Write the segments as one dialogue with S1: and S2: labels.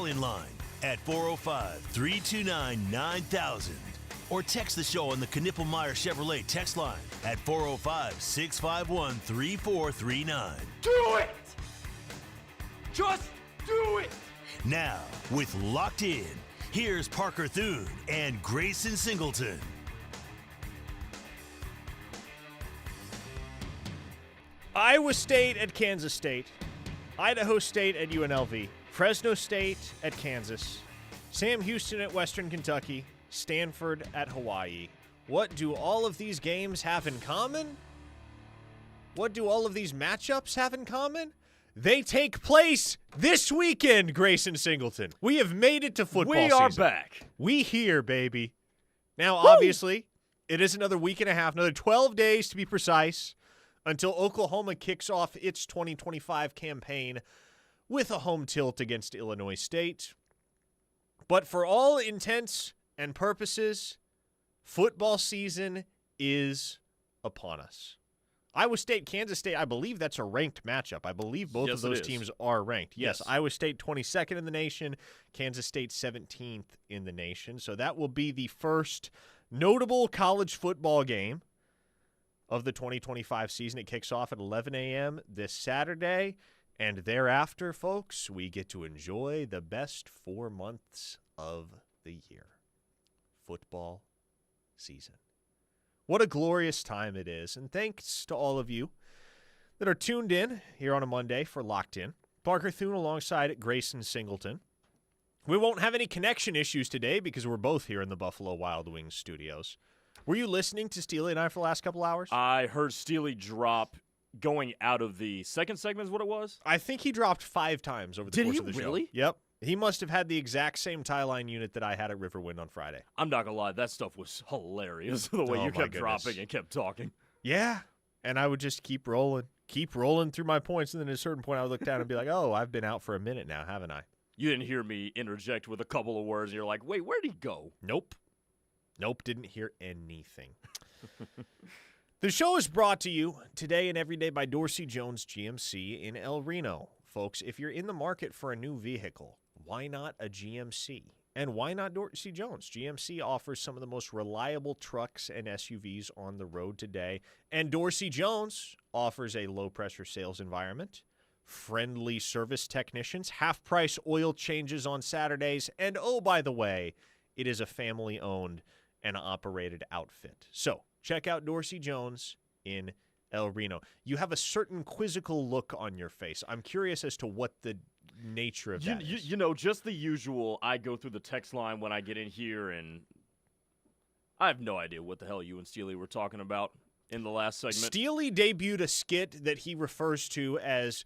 S1: call-in line at 405-329-9000 or text the show on the Knippelmeyer Chevrolet text line at 405-651-3439.
S2: Do it! Just do it!
S1: Now, with Locked In, here's Parker Thune and Grayson Singleton.
S3: Iowa State at Kansas State, Idaho State at UNLV, Fresno State at Kansas, Sam Houston at Western Kentucky, Stanford at Hawaii. What do all of these games have in common? What do all of these matchups have in common? They take place this weekend, Grayson Singleton. We have made it to football season.
S4: We are back.
S3: We here, baby. Now, obviously, it is another week and a half, another 12 days to be precise, until Oklahoma kicks off its 2025 campaign with a home tilt against Illinois State. But for all intents and purposes, football season is upon us. Iowa State, Kansas State, I believe that's a ranked matchup. I believe both of those teams are ranked. Yes, Iowa State 22nd in the nation, Kansas State 17th in the nation. So that will be the first notable college football game of the 2025 season. It kicks off at 11 a.m. this Saturday. And thereafter, folks, we get to enjoy the best 4 months of the year. Football season. What a glorious time it is. And thanks to all of you that are tuned in here on a Monday for Locked In. Parker Thune alongside Grayson Singleton. We won't have any connection issues today because we're both here in the Buffalo Wild Wings studios. Were you listening to Steely and I for the last couple hours?
S4: I heard Steely drop going out of the second segment is what it was?
S3: I think he dropped 5 times over the course of the show.
S4: Did he really?
S3: Yep. He must have had the exact same tie line unit that I had at Riverwind on Friday.
S4: I'm not going to lie. That stuff was hilarious, the way you kept dropping and kept talking.
S3: Yeah. And I would just keep rolling through my points. And then at a certain point, I would look down and be like, oh, I've been out for a minute now, haven't I?
S4: You didn't hear me interject with a couple of words, and you're like, wait, where'd he go?
S3: Nope, didn't hear anything. The show is brought to you today and every day by Dorsey Jones GMC in El Reno. Folks, if you're in the market for a new vehicle, why not a GMC? And why not Dorsey Jones? GMC offers some of the most reliable trucks and SUVs on the road today. And Dorsey Jones offers a low-pressure sales environment, friendly service technicians, half-price oil changes on Saturdays, and oh, by the way, it is a family-owned and operated outfit. So check out Dorsey Jones in El Reno. You have a certain quizzical look on your face. I'm curious as to what the nature of that is.
S4: You know, just the usual, I go through the text line when I get in here, and I have no idea what the hell you and Steely were talking about in the last segment.
S3: Steely debuted a skit that he refers to as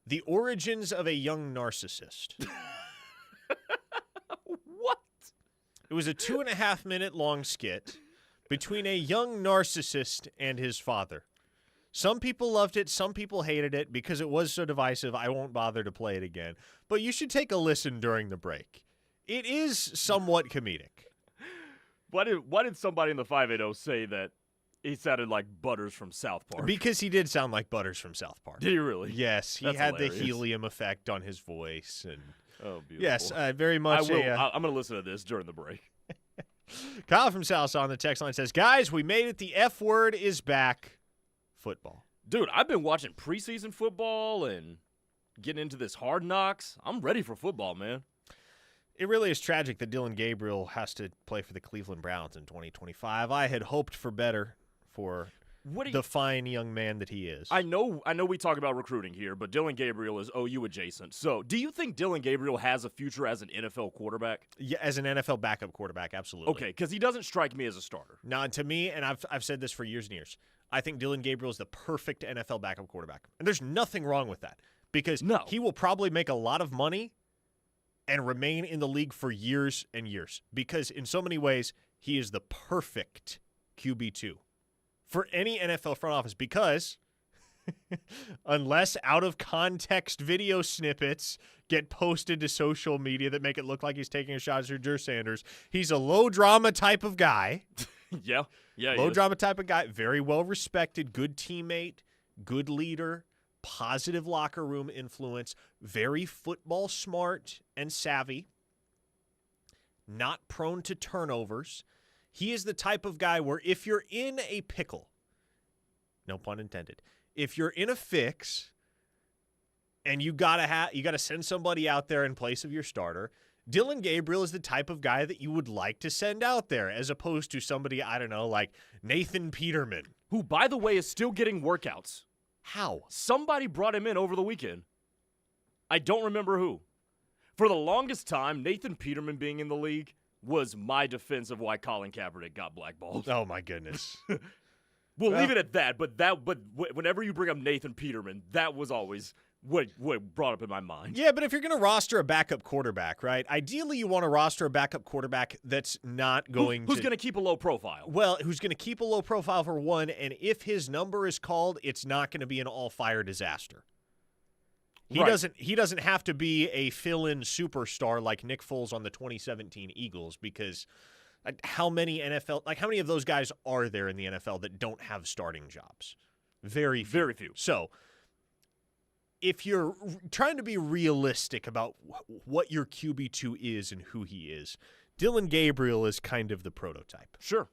S3: the origins of a young narcissist.
S4: What?
S3: It was a 2.5-minute long skit between a young narcissist and his father. Some people loved it, some people hated it because it was so divisive. I won't bother to play it again. But you should take a listen during the break. It is somewhat comedic.
S4: Why did somebody in the 580 say that he sounded like Butters from South Park?
S3: Because he did sound like Butters from South Park.
S4: Did he really?
S3: Yes, he
S4: That's
S3: had
S4: hilarious.
S3: the helium effect on his voice. And
S4: oh, beautiful.
S3: yes, very much.
S4: I'm going to listen to this during the break.
S3: Kyle from South on the text line says, guys, we made it. The F word is back. Football.
S4: Dude, I've been watching preseason football and getting into this Hard Knocks. I'm ready for football, man.
S3: It really is tragic that Dylan Gabriel has to play for the Cleveland Browns in 2025. I had hoped for better for the fine young man that he is.
S4: I know we talk about recruiting here, but Dylan Gabriel is OU adjacent. So do you think Dylan Gabriel has a future as an NFL quarterback?
S3: Yeah, as an NFL backup quarterback, absolutely.
S4: Okay, because he doesn't strike me as a starter.
S3: Now, to me, and I've said this for years and years, I think Dylan Gabriel is the perfect NFL backup quarterback. And there's nothing wrong with that because he will probably make a lot of money and remain in the league for years and years because in so many ways, he is the perfect QB2 for any NFL front office because unless out-of-context video snippets get posted to social media that make it look like he's taking a shot at Drew Sanders, he's a low-drama type of guy.
S4: Yeah.
S3: Low-drama type of guy, very well-respected, good teammate, good leader, positive locker room influence, very football smart and savvy, not prone to turnovers. He is the type of guy where if you're in a pickle, no pun intended, if you're in a fix and you gotta send somebody out there in place of your starter, Dillon Gabriel is the type of guy that you would like to send out there, as opposed to somebody, I don't know, like Nathan Peterman.
S4: Who, by the way, is still getting workouts.
S3: How?
S4: Somebody brought him in over the weekend. I don't remember who. For the longest time, Nathan Peterman being in the league was my defense of why Colin Kaepernick got blackballed.
S3: Oh, my goodness.
S4: We'll leave it at that, but whenever you bring up Nathan Peterman, that was always what brought up in my mind.
S3: Yeah, but if you're going to roster a backup quarterback, right, ideally you want to roster a backup quarterback that's not going
S4: Who's going to keep a low profile?
S3: Well, who's going to keep a low profile for one, and if his number is called, it's not going to be an all-fire disaster. He doesn't have to be a fill-in superstar like Nick Foles on the 2017 Eagles, because how many of those guys are there in the NFL that don't have starting jobs? Very few.
S4: Very few.
S3: So if you're trying to be realistic about what your QB2 is and who he is, Dillon Gabriel is kind of the prototype.
S4: Sure.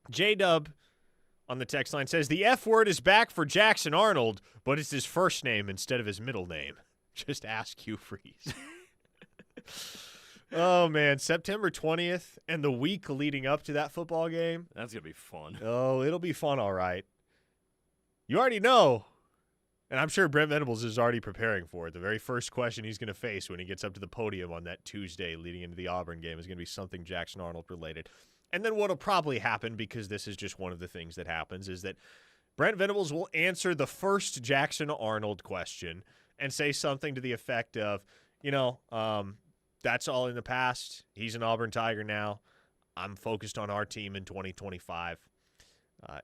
S3: J-Dub on the text line says, the F word is back for Jackson Arnold, but it's his first name instead of his middle name. Just ask Hugh Freeze. Oh, man, September 20th and the week leading up to that football game.
S4: That's going to be fun.
S3: Oh, it'll be fun, all right. You already know, and I'm sure Brent Venables is already preparing for it. The very first question he's going to face when he gets up to the podium on that Tuesday leading into the Auburn game is going to be something Jackson Arnold related. And then what'll probably happen, because this is just one of the things that happens, is that Brent Venables will answer the first Jackson Arnold question and say something to the effect of, that's all in the past. He's an Auburn Tiger now. I'm focused on our team in 2025.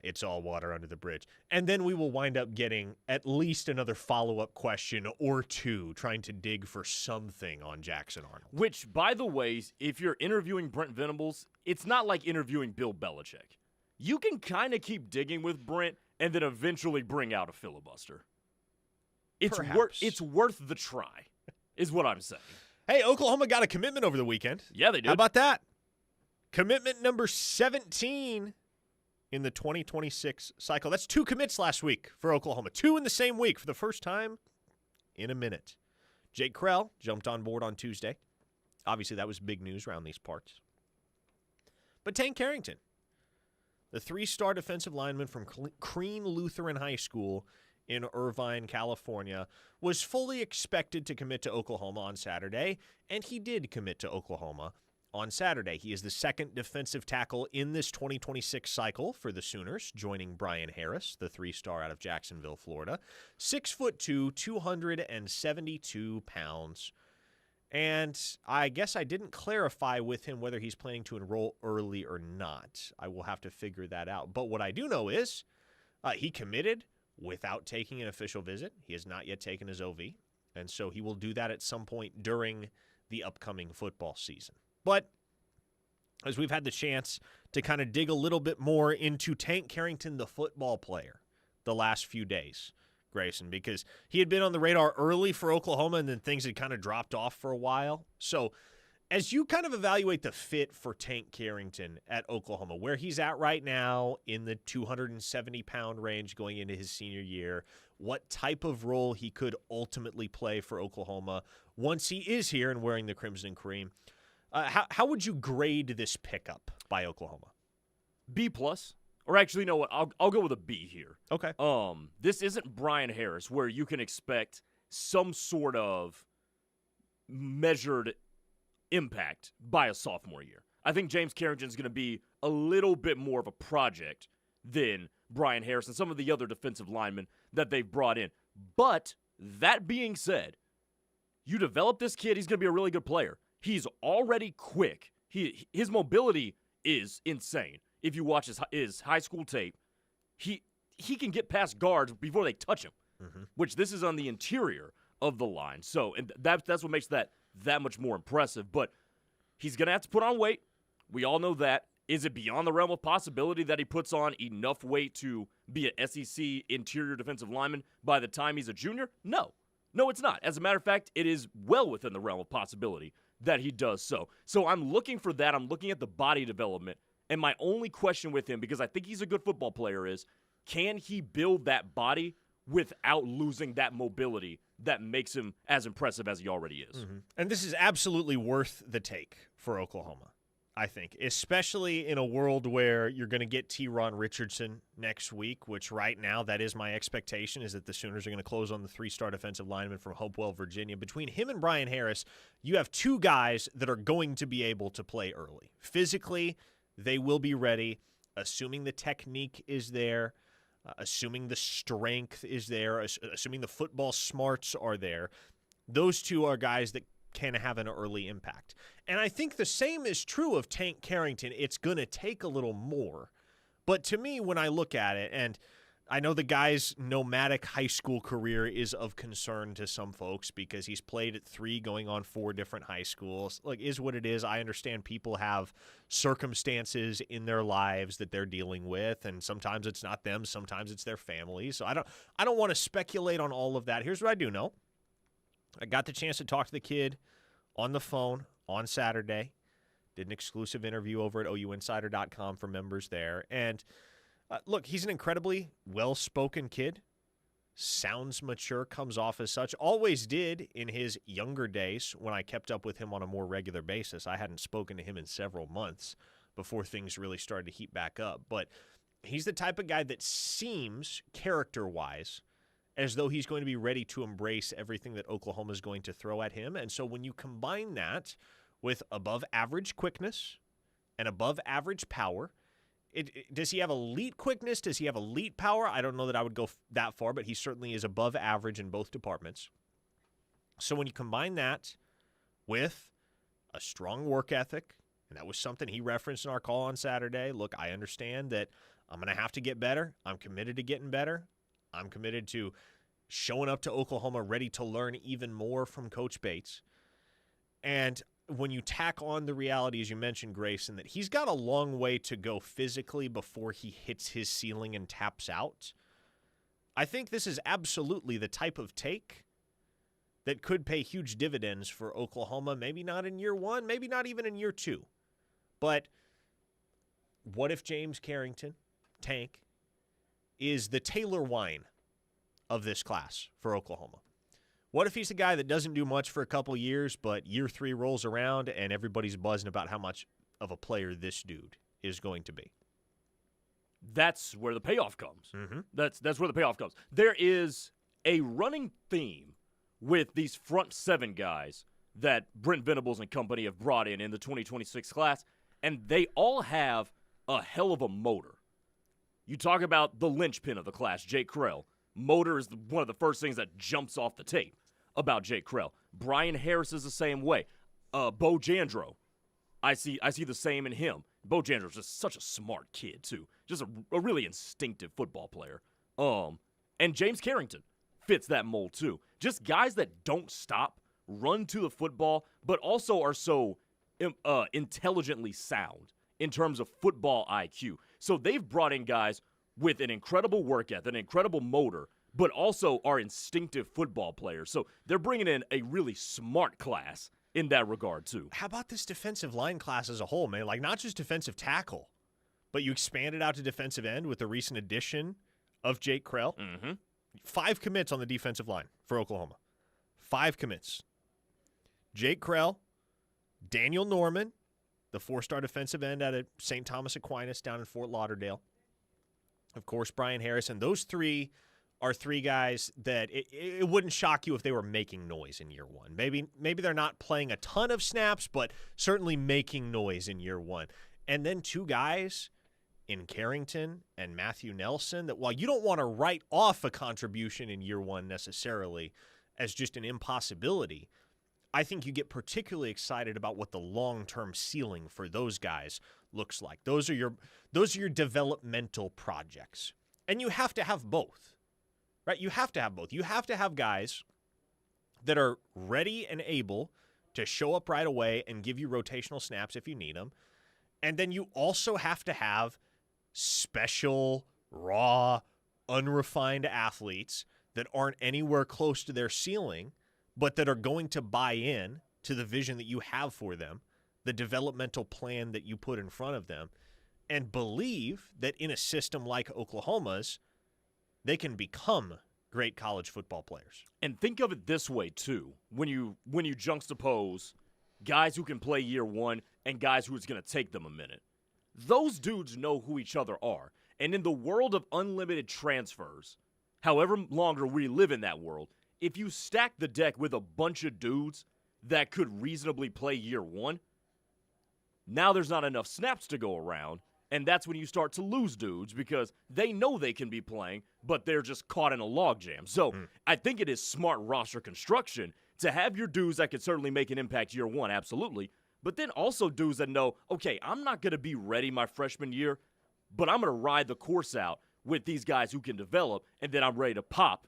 S3: It's all water under the bridge. And then we will wind up getting at least another follow-up question or two, trying to dig for something on Jackson Arnold.
S4: Which, by the way, if you're interviewing Brent Venables, it's not like interviewing Bill Belichick. You can kind of keep digging with Brent and then eventually bring out a filibuster. It's worth the try, is what I'm saying.
S3: Hey, Oklahoma got a commitment over the weekend.
S4: Yeah, they did.
S3: How about that? Commitment number 17 in the 2026 cycle. That's 2 commits last week for Oklahoma. 2 in the same week for the first time in a minute. Jake Krell jumped on board on Tuesday. Obviously, that was big news around these parts. But Tank Carrington, the 3-star defensive lineman from Crean Lutheran High School in Irvine, California, was fully expected to commit to Oklahoma on Saturday, and he did commit to Oklahoma on Saturday. He is the second defensive tackle in this 2026 cycle for the Sooners, joining Brian Harris, the 3-star out of Jacksonville, Florida. 6'2", 272 pounds. And I guess I didn't clarify with him whether he's planning to enroll early or not. I will have to figure that out. But what I do know is he committed without taking an official visit. He has not yet taken his OV, and so he will do that at some point during the upcoming football season. But as we've had the chance to kind of dig a little bit more into Tank Carrington, the football player, the last few days, Grayson, because he had been on the radar early for Oklahoma and then things had kind of dropped off for a while. So as you kind of evaluate the fit for Tank Carrington at Oklahoma, where he's at right now in the 270-pound range going into his senior year, what type of role he could ultimately play for Oklahoma once he is here and wearing the Crimson and Cream, how would you grade this pickup by Oklahoma?
S4: B+. Or actually, you know what? I'll go with a B here.
S3: Okay.
S4: This isn't Brian Harris, where you can expect some sort of measured impact by a sophomore year. I think James Carrington's going to be a little bit more of a project than Brian Harris and some of the other defensive linemen that they've brought in. But that being said, you develop this kid, he's going to be a really good player. He's already quick. His mobility is insane. If you watch his high school tape, he can get past guards before they touch him, which this is on the interior of the line. So and that's what makes that much more impressive. But he's going to have to put on weight. We all know that. Is it beyond the realm of possibility that he puts on enough weight to be an SEC interior defensive lineman by the time he's a junior? No. No, it's not. As a matter of fact, it is well within the realm of possibility that he does so. So I'm looking for that. I'm looking at the body development. And my only question with him, because I think he's a good football player, is can he build that body without losing that mobility that makes him as impressive as he already is?
S3: Mm-hmm. And this is absolutely worth the take for Oklahoma, I think, especially in a world where you're going to get T-Ron Richardson next week, which right now that is my expectation, is that the Sooners are going to close on the 3-star defensive lineman from Hopewell, Virginia. Between him and Brian Harris, you have two guys that are going to be able to play early. Physically, they will be ready, assuming the technique is there, assuming the strength is there, assuming the football smarts are there. Those two are guys that can have an early impact. And I think the same is true of Tank Carrington. It's going to take a little more. But to me, when I look at it, and I know the guy's nomadic high school career is of concern to some folks because he's played at 3 going on 4 different high schools. Like, is what it is. I understand people have circumstances in their lives that they're dealing with, and sometimes it's not them, sometimes it's their family. So I don't want to speculate on all of that. Here's what I do know. I got the chance to talk to the kid on the phone on Saturday. Did an exclusive interview over at OUinsider.com for members there. And look, he's an incredibly well-spoken kid. Sounds mature, comes off as such. Always did in his younger days when I kept up with him on a more regular basis. I hadn't spoken to him in several months before things really started to heat back up. But he's the type of guy that seems, character-wise, as though he's going to be ready to embrace everything that Oklahoma is going to throw at him. And so when you combine that with above-average quickness and above-average power, does he have elite quickness? Does he have elite power? I don't know that I would go that far, but he certainly is above average in both departments. So when you combine that with a strong work ethic, and that was something he referenced in our call on Saturday. Look, I understand that I'm going to have to get better. I'm committed to getting better. I'm committed to showing up to Oklahoma ready to learn even more from Coach Bates. And when you tack on the reality, as you mentioned, Grayson, that he's got a long way to go physically before he hits his ceiling and taps out, I think this is absolutely the type of take that could pay huge dividends for Oklahoma, maybe not in year 1, maybe not even in year 2. But what if James Carrington, Tank, is the Taylor Wine of this class for Oklahoma? What if he's the guy that doesn't do much for a couple years, but year 3 rolls around and everybody's buzzing about how much of a player this dude is going to be?
S4: That's where the payoff comes.
S3: Mm-hmm.
S4: That's where the payoff comes. There is a running theme with these front 7 guys that Brent Venables and company have brought in the 2026 class, and they all have a hell of a motor. You talk about the linchpin of the class, Jake Krell. Motor is one of the first things that jumps off the tape about Jake Krell. Brian Harris is the same way. Bo Jandro, I see the same in him. Bo Jandro is just such a smart kid, too. Just a really instinctive football player. And James Carrington fits that mold, too. Just guys that don't stop, run to the football, but also are so intelligently sound in terms of football IQ. So they've brought in guys with an incredible work ethic, an incredible motor, but also are instinctive football players. So they're bringing in a really smart class in that regard, too.
S3: How about this defensive line class as a whole, man? Like, not just defensive tackle, but you expand it out to defensive end with the recent addition of Jake Krell.
S4: Mm-hmm.
S3: 5 commits on the defensive line for Oklahoma. 5 commits. Jake Krell, Daniel Norman, the 4-star defensive end out of St. Thomas Aquinas down in Fort Lauderdale. Of course, Brian Harris. And those 3 are 3 guys that it wouldn't shock you if they were making noise in year 1. Maybe they're not playing a ton of snaps, but certainly making noise in year 1. And then 2 guys in Carrington and Matthew Nelson that while you don't want to write off a contribution in year 1 necessarily as just an impossibility, I think you get particularly excited about what the long-term ceiling for those guys looks like. Those are your developmental projects. And you have to have both, right? You have to have both. You have to have guys that are ready and able to show up right away and give you rotational snaps if you need them. And then you also have to have special, raw, unrefined athletes that aren't anywhere close to their ceiling, but that are going to buy in to the vision that you have for them, the developmental plan that you put in front of them, and believe that in a system like Oklahoma's, they can become great college football players.
S4: And think of it this way, too, when you juxtapose guys who can play year one and guys who it's going to take them a minute. Those dudes know who each other are. And in the world of unlimited transfers, however longer we live in that world, if you stack the deck with a bunch of dudes that could reasonably play year one, now there's not enough snaps to go around, and that's when you start to lose dudes because they know they can be playing, but they're just caught in a logjam. So I think it is smart roster construction to have your dudes that could certainly make an impact year one, absolutely, but then also dudes that know, okay, I'm not going to be ready my freshman year, but I'm going to ride the course out with these guys who can develop, and then I'm ready to pop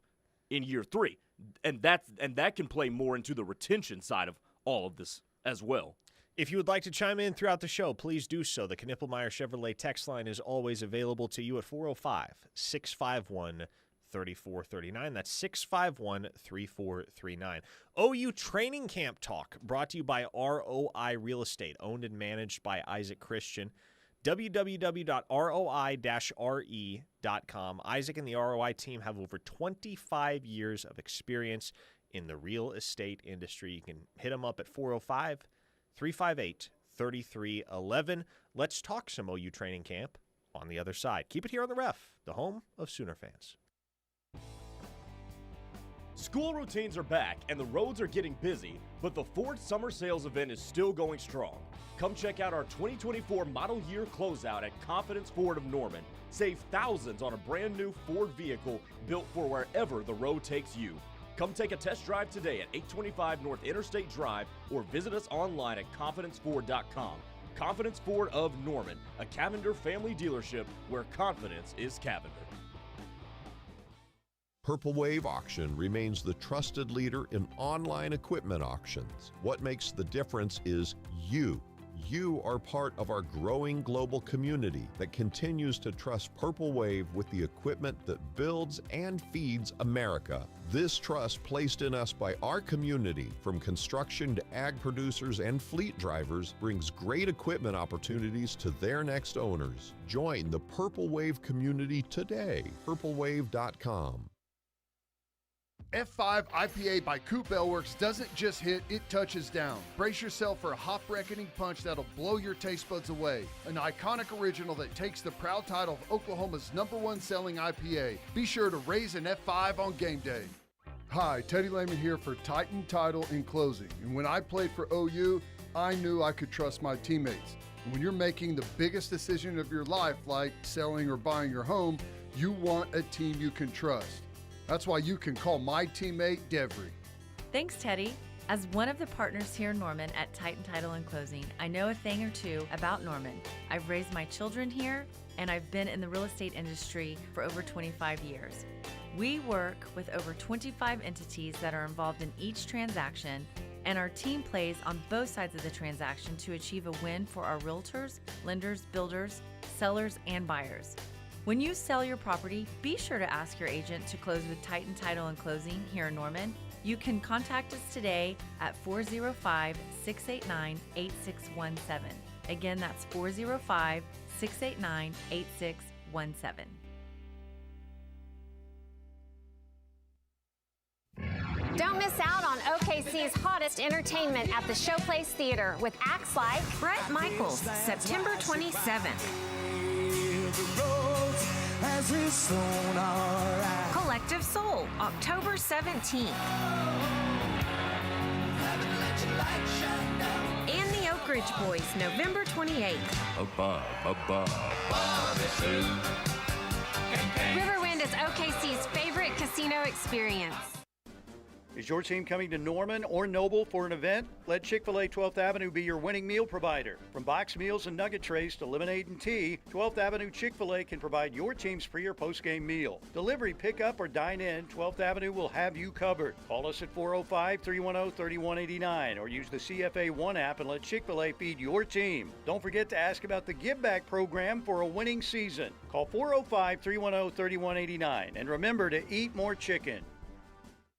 S4: in year three. And that can play more into the retention side of all of this as well.
S3: If you would like to chime in throughout the show, please do so. The Knippelmeyer Chevrolet text line is always available to you at 405-651-3439. That's 651-3439. OU Training Camp Talk, brought to you by ROI Real Estate, owned and managed by Isaac Christian. www.roi-re.com. Isaac and the ROI team have over 25 years of experience in the real estate industry. You can hit them up at 405-358-3311. Let's talk some OU training camp on the other side. Keep it here on the Ref, the home of Sooner fans.
S4: School routines are back and the roads are getting busy, but the Ford Summer Sales event is still going strong. Come check out our 2024 model year closeout at Confidence Ford of Norman. Save thousands on a brand new Ford vehicle built for wherever the road takes you. Come take a test drive today at 825 North Interstate Drive or visit us online at confidenceford.com. Confidence Ford of Norman, a Cavender family dealership where confidence is Cavender.
S5: Purple Wave Auction remains the trusted leader in online equipment auctions. What makes the difference is you. You are part of our growing global community that continues to trust Purple Wave with the equipment that builds and feeds America. This trust placed in us by our community, from construction to ag producers and fleet drivers, brings great equipment opportunities to their next owners. Join the Purple Wave community today. purplewave.com.
S6: F5 IPA by Coop Bellworks doesn't just hit, it touches down. Brace yourself for a hop-reckoning punch that'll blow your taste buds away. An iconic original that takes the proud title of Oklahoma's #1 selling IPA. Be sure to raise an F5 on game day. Hi, Teddy Lehman here for Titan Title and Closing. And when I played for OU, I knew I could trust my teammates. And when you're making the biggest decision of your life, like selling or buying your home, you want a team you can trust. That's why you can call my teammate, Devry.
S7: Thanks, Teddy. As one of the partners here in Norman at Titan Title and Closing, I know a thing or two about Norman. I've raised my children here, and I've been in the real estate industry for over 25 years. We work with over 25 entities that are involved in each transaction, and our team plays on both sides of the transaction to achieve a win for our realtors, lenders, builders, sellers, and buyers. When you sell your property, be sure to ask your agent to close with Titan Title and Closing here in Norman. You can contact us today at 405-689-8617. Again, that's 405-689-8617.
S8: Don't miss out on OKC's hottest entertainment at the Showplace Theater with acts like
S9: Bret Michaels, September 27th. Collective Soul, October 17th. And the Oak Ridge Boys, November 28th.
S8: Riverwind is OKC's favorite casino experience.
S10: Is your team coming to Norman or Noble for an event? Let Chick-fil-A 12th Avenue be your winning meal provider. From box meals and nugget trays to lemonade and tea, 12th Avenue Chick-fil-A can provide your team's pre- or post-game meal. Delivery, pickup, or dine in, 12th Avenue will have you covered. Call us at 405-310-3189 or use the CFA One app and let Chick-fil-A feed your team. Don't forget to ask about the Give Back program for a winning season. Call 405-310-3189 and remember to eat more chicken.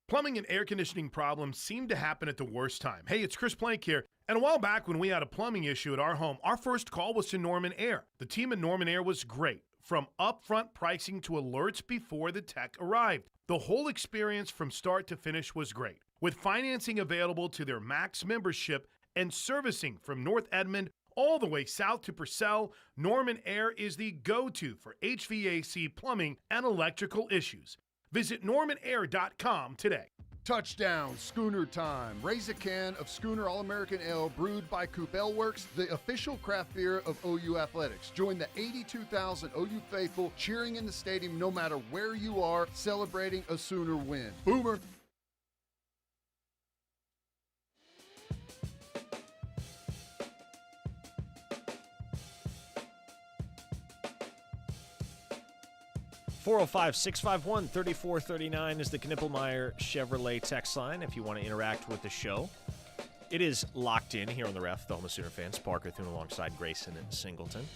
S11: Plumbing and air conditioning problems seem to happen at the worst time. Hey, it's Chris Plank here. And a while back when we had a plumbing issue at our home, our first call was to Norman Air. The team at Norman Air was great, from upfront pricing to alerts before the tech arrived. The whole experience from start to finish was great. With financing available to their Max membership and servicing from North Edmond all the way south to Purcell, Norman Air is the go-to for HVAC, plumbing, and electrical issues. Visit normanair.com today.
S6: Touchdown, Schooner time. Raise a can of Schooner All-American Ale brewed by Coop Ale Works, the official craft beer of OU Athletics. Join the 82,000 OU faithful cheering in the stadium no matter where you are, celebrating a Sooner win. Boomer.
S3: 405-651-3439 is the Knippelmeyer Chevrolet text line if you want to interact with the show. It is locked in here on the Ref, the home of Sooner fans. Parker Thune alongside Grayson and Singleton.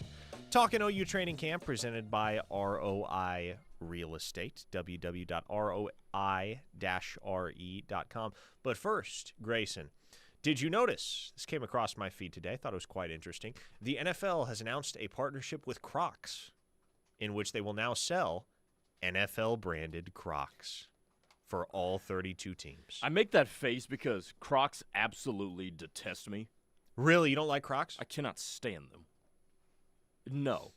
S3: Talking OU Training Camp presented by ROI Real Estate, www.roi-re.com. But first, Grayson, did you notice, this came across my feed today, I thought it was quite interesting, the NFL has announced a partnership with Crocs in which they will now sell NFL-branded Crocs for all 32 teams.
S4: I make that face because Crocs absolutely detest me.
S3: Really? You don't like Crocs?
S4: I cannot stand them. No.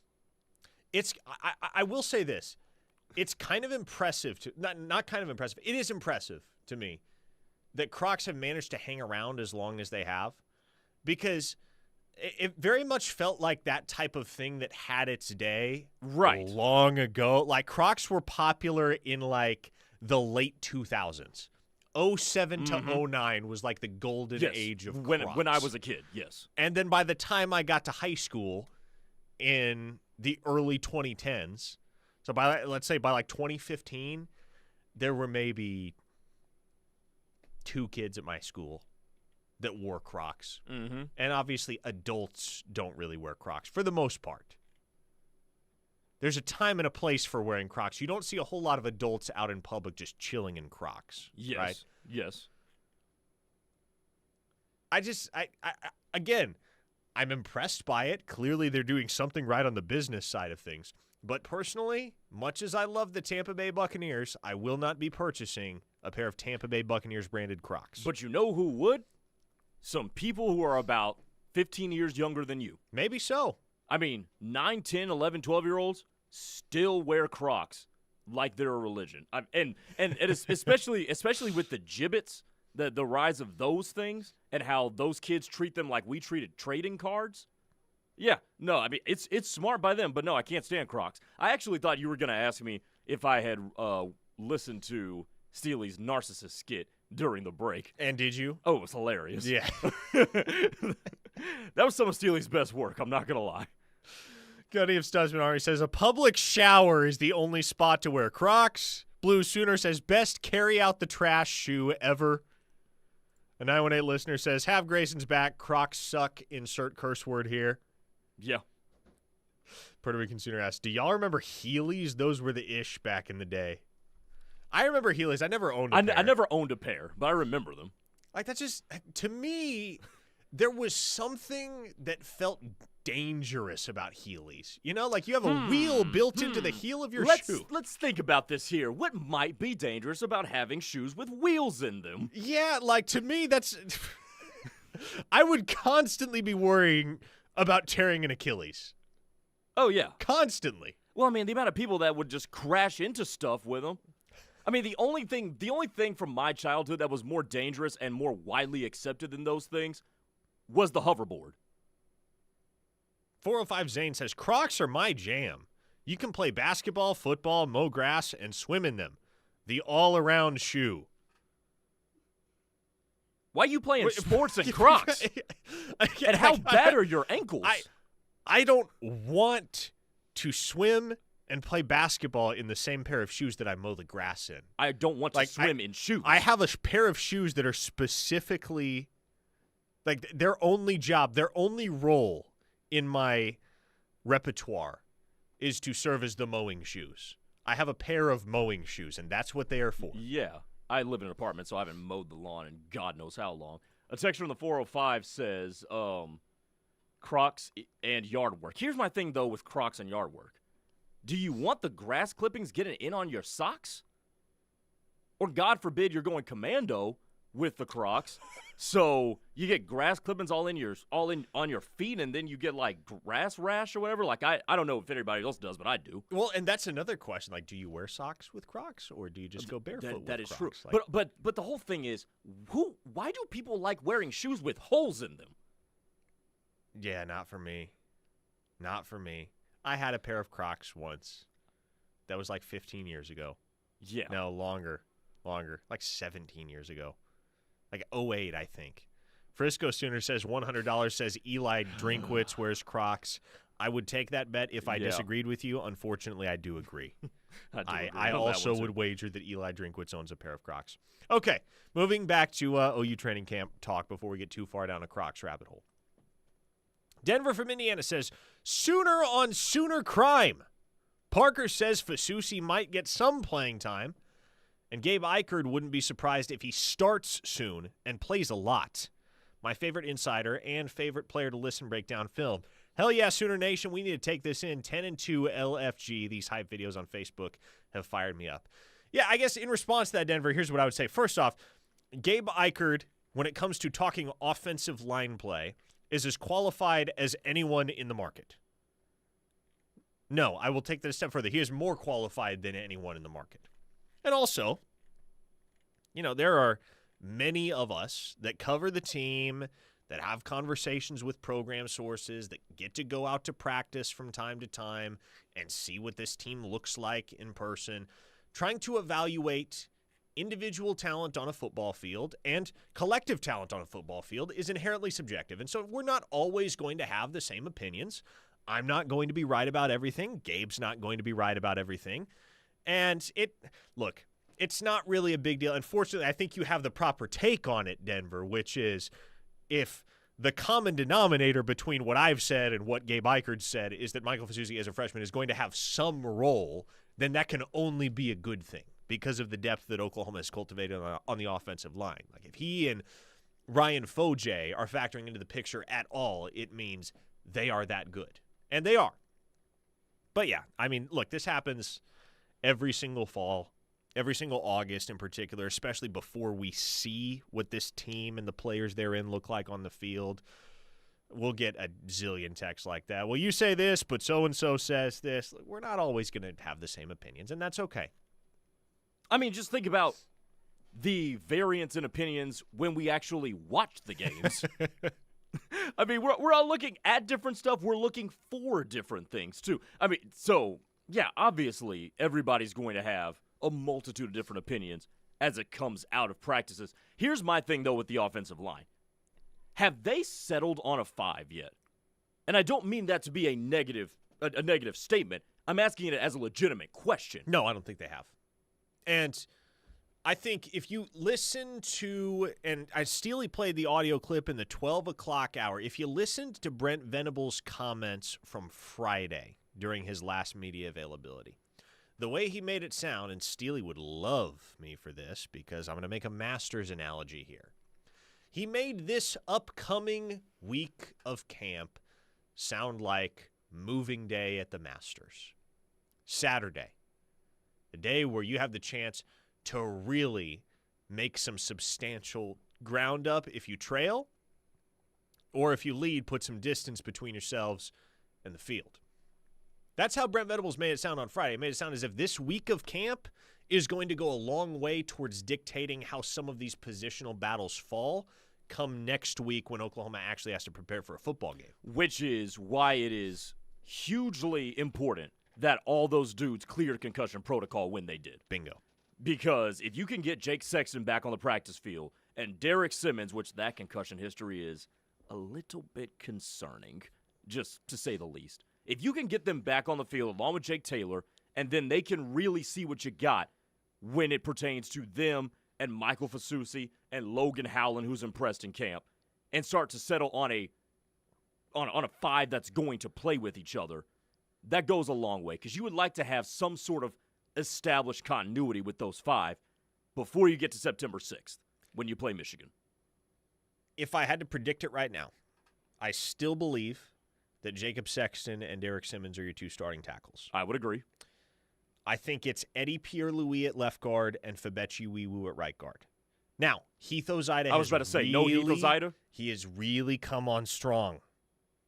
S3: I will say this. It's kind of impressive to not kind of impressive. It is impressive to me that Crocs have managed to hang around as long as they have, because it very much felt like that type of thing that had its day long ago. Like, Crocs were popular in, like, the late 2000s. 07 to 09 was, like, the golden age of Crocs.
S4: When I was a kid, yes.
S3: And then by the time I got to high school in the early 2010s, so let's say by, like, 2015, there were maybe 2 kids at my school that wore Crocs.
S4: Mm-hmm.
S3: And obviously adults don't really wear Crocs for the most part. There's a time and a place for wearing Crocs. You don't see a whole lot of adults out in public just chilling in Crocs.
S4: Yes.
S3: Right?
S4: Yes.
S3: Again, I'm impressed by it. Clearly they're doing something right on the business side of things. But personally, much as I love the Tampa Bay Buccaneers, I will not be purchasing a pair of Tampa Bay Buccaneers branded Crocs.
S4: But you know who would? Some people who are about 15 years younger than you.
S3: Maybe so.
S4: I mean, 9, 10, 11, 12-year-olds still wear Crocs like they're a religion. And it is especially with the gibbets, the rise of those things, and how those kids treat them like we treated trading cards. Yeah, no, I mean, it's smart by them, but no, I can't stand Crocs. I actually thought you were going to ask me if I had listened to Steely's narcissist skit during the break.
S3: And did you?
S4: Oh, it was hilarious.
S3: Yeah.
S4: That was some of Steely's best work, I'm not going to lie.
S3: Gunny of Studsman Army says, a public shower is the only spot to wear Crocs. Blue Sooner says, best carry out the trash shoe ever. A 918 listener says, have Grayson's back. Crocs suck. Insert curse word here.
S4: Yeah.
S3: Puerto Rican Sooner asks, do y'all remember Heelys? Those were the ish back in the day. I remember Heelys. I never owned a pair.
S4: I never owned a pair, but I remember them.
S3: Like, that's just, to me, there was something that felt dangerous about Heelys. You know, like you have a wheel built into the heel of your shoe.
S4: Let's think about this here. What might be dangerous about having shoes with wheels in them?
S3: Yeah, like, to me, that's I would constantly be worrying about tearing an Achilles.
S4: Oh, yeah.
S3: Constantly.
S4: Well, I mean, the amount of people that would just crash into stuff with them. I mean, the only thing from my childhood that was more dangerous and more widely accepted than those things was the hoverboard.
S3: 405 Zane says, Crocs are my jam. You can play basketball, football, mow grass, and swim in them. The all-around shoe.
S4: Why are you playing sports in Crocs? And how bad are your ankles?
S3: I don't want to swim and play basketball in the same pair of shoes that I mow the grass in.
S4: I don't want to swim in shoes.
S3: I have a pair of shoes that are specifically, like, their only job, their only role in my repertoire is to serve as the mowing shoes. I have a pair of mowing shoes, and that's what they are for.
S4: Yeah. I live in an apartment, so I haven't mowed the lawn in God knows how long. A texter on the 405 says, Crocs and yard work. Here's my thing, though, with Crocs and yard work. Do you want the grass clippings getting in on your socks? Or, God forbid, you're going commando with the Crocs, so you get grass clippings all in on your feet, and then you get, like, grass rash or whatever? Like, I don't know if anybody else does, but I do.
S3: Well, and that's another question. Like, do you wear socks with Crocs, or do you just go barefoot with
S4: That is
S3: Crocs?
S4: true.
S3: Like,
S4: But the whole thing is, why do people like wearing shoes with holes in them?
S3: yeah, not for me. Not for me. I had a pair of Crocs once. That was like 15 years ago.
S4: Yeah.
S3: No, longer. Like 17 years ago. Like 08, I think. Frisco Sooner says $100, says Eli Drinkwitz wears Crocs. I would take that bet if I disagreed with you. Unfortunately, I do agree. I also would wager that Eli Drinkwitz owns a pair of Crocs. Okay, moving back to OU training camp talk before we get too far down a Crocs rabbit hole. Denver from Indiana says, Sooner on Sooner crime. Parker says Fasusi might get some playing time, and Gabe Eichard wouldn't be surprised if he starts soon and plays a lot. My favorite insider and favorite player to listen break down film. Hell yeah, Sooner Nation, we need to take this in. 10-2 LFG. These hype videos on Facebook have fired me up. Yeah, I guess in response to that, Denver, here's what I would say. First off, Gabe Eichard, when it comes to talking offensive line play, is as qualified as anyone in the market. No, I will take that a step further. He is more qualified than anyone in the market. And also, there are many of us that cover the team, that have conversations with program sources, that get to go out to practice from time to time and see what this team looks like in person, trying to evaluate individual talent on a football field and collective talent on a football field is inherently subjective. And so we're not always going to have the same opinions. I'm not going to be right about everything. Gabe's not going to be right about everything. And it's not really a big deal. Unfortunately, I think you have the proper take on it, Denver, which is if the common denominator between what I've said and what Gabe Eichard said is that Michael Fasusi as a freshman is going to have some role, then that can only be a good thing because of the depth that Oklahoma has cultivated on the offensive line. Like if he and Ryan Foje are factoring into the picture at all, it means they are that good. And they are. But yeah, I mean, look, this happens every single fall, every single August in particular, especially before we see what this team and the players they're in look like on the field. We'll get a zillion texts like that. Well, you say this, but so-and-so says this. We're not always going to have the same opinions, and that's okay.
S4: I mean, just think about the variance in opinions when we actually watch the games. I mean, we're all looking at different stuff. We're looking for different things, too. I mean, so, yeah, obviously everybody's going to have a multitude of different opinions as it comes out of practices. Here's my thing, though, with the offensive line. Have they settled on a 5 yet? And I don't mean that to be a negative statement. I'm asking it as a legitimate question.
S3: No, I don't think they have. And I think if you listen to, and Steely played the audio clip in the 12 o'clock hour, if you listened to Brent Venables' comments from Friday during his last media availability, the way he made it sound, and Steely would love me for this because I'm going to make a Masters analogy here. He made this upcoming week of camp sound like moving day at the Masters. Saturday, a day where you have the chance to really make some substantial ground up if you trail, or if you lead, put some distance between yourselves and the field. That's how Brent Venables made it sound on Friday. It made it sound as if this week of camp is going to go a long way towards dictating how some of these positional battles fall come next week when Oklahoma actually has to prepare for a football game.
S4: Which is why it is hugely important that all those dudes cleared concussion protocol when they did.
S3: Bingo.
S4: Because if you can get Jake Sexton back on the practice field and Derek Simmons, which that concussion history is a little bit concerning, just to say the least. If you can get them back on the field along with Jake Taylor, and then they can really see what you got when it pertains to them and Michael Fasusi and Logan Howland, who's impressed in camp, and start to settle on a five that's going to play with each other, that goes a long way, because you would like to have some sort of established continuity with those five before you get to September 6th when you play Michigan.
S3: If I had to predict it right now, I still believe that Jacob Sexton and Derek Simmons are your two starting tackles.
S4: I would agree.
S3: I think it's Eddie Pierre-Louis at left guard and Fabechi Wiwu at right guard. Now, Heath Ozida
S4: I was about to say, no Heath Ozida?
S3: He has really come on strong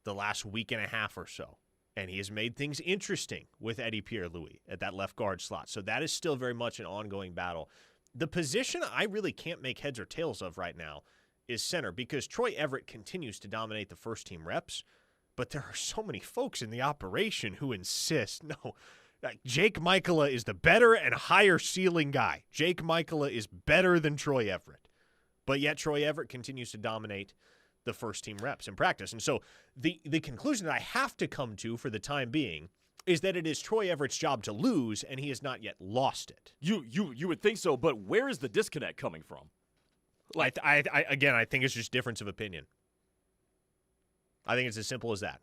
S3: the last week and a half or so. And he has made things interesting with Eddie Pierre-Louis at that left guard slot. So that is still very much an ongoing battle. The position I really can't make heads or tails of right now is center, because Troy Everett continues to dominate the first-team reps, but there are so many folks in the operation who insist, no, Jake Michaela is the better and higher ceiling guy. Jake Michaela is better than Troy Everett. But yet Troy Everett continues to dominate the first-team reps in practice. And so the conclusion that I have to come to for the time being is that it is Troy Everett's job to lose, and he has not yet lost it.
S4: You would think so, but where is the disconnect coming from?
S3: Like, I think it's just difference of opinion. I think it's as simple as that.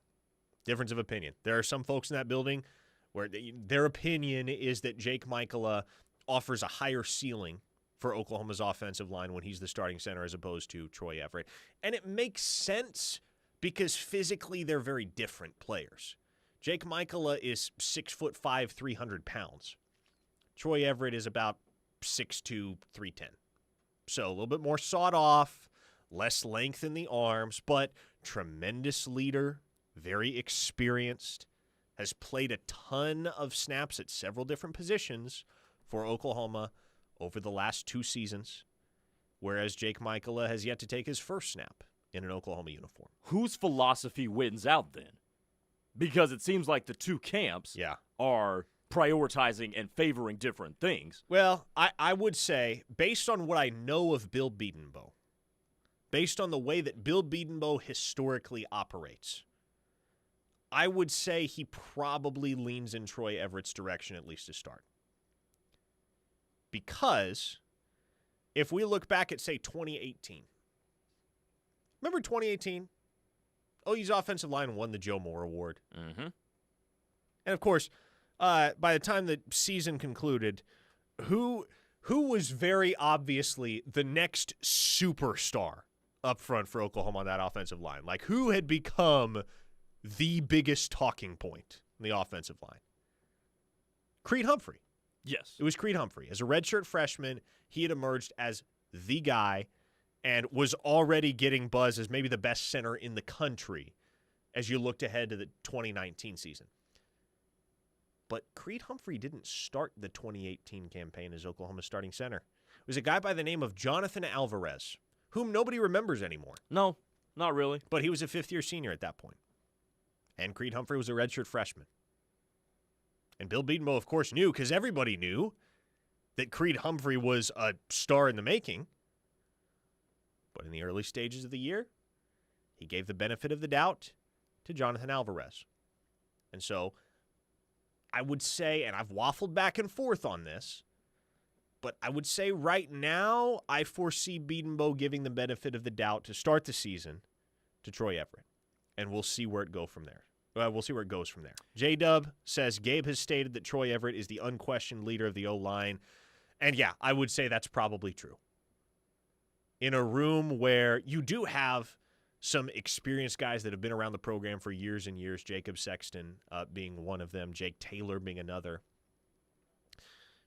S3: Difference of opinion. There are some folks in that building where their opinion is that Jake Michaela offers a higher ceiling for Oklahoma's offensive line when he's the starting center as opposed to Troy Everett. And it makes sense because physically they're very different players. Jake Michaela is 6'5", 300 pounds. Troy Everett is about 6'2", 310. So a little bit more sawed off, less length in the arms, but tremendous leader, very experienced, has played a ton of snaps at several different positions for Oklahoma over the last 2 seasons, whereas Jake Michaela has yet to take his first snap in an Oklahoma uniform.
S4: Whose philosophy wins out then? Because it seems like the two camps are prioritizing and favoring different things.
S3: Well, I would say, based on what I know of Bill Bedenbaugh, based on the way that Bill Bedenbaugh historically operates, I would say he probably leans in Troy Everett's direction, at least to start. Because if we look back at, say, 2018, remember 2018? OU's offensive line won the Joe Moore Award.
S4: Mm-hmm.
S3: And, of course, by the time the season concluded, who was very obviously the next superstar up front for Oklahoma on that offensive line? Like, who had become the biggest talking point in the offensive line? Creed Humphrey.
S4: Yes.
S3: It was Creed Humphrey. As a redshirt freshman, he had emerged as the guy and was already getting buzz as maybe the best center in the country as you looked ahead to the 2019 season. But Creed Humphrey didn't start the 2018 campaign as Oklahoma's starting center. It was a guy by the name of Jonathan Alvarez, whom nobody remembers anymore.
S4: No, not really.
S3: But he was a fifth-year senior at that point. And Creed Humphrey was a redshirt freshman. And Bill Bedenbaugh, of course, knew, because everybody knew, that Creed Humphrey was a star in the making. But in the early stages of the year, he gave the benefit of the doubt to Jonathan Alvarez. And so I would say, and I've waffled back and forth on this, but I would say right now I foresee Bedenbaugh giving the benefit of the doubt to start the season to Troy Everett. And we'll see where it goes from there. We'll see where it goes from there. J-Dub says, Gabe has stated that Troy Everett is the unquestioned leader of the O-line. And yeah, I would say that's probably true. In a room where you do have some experienced guys that have been around the program for years and years, Jacob Sexton being one of them, Jake Taylor being another.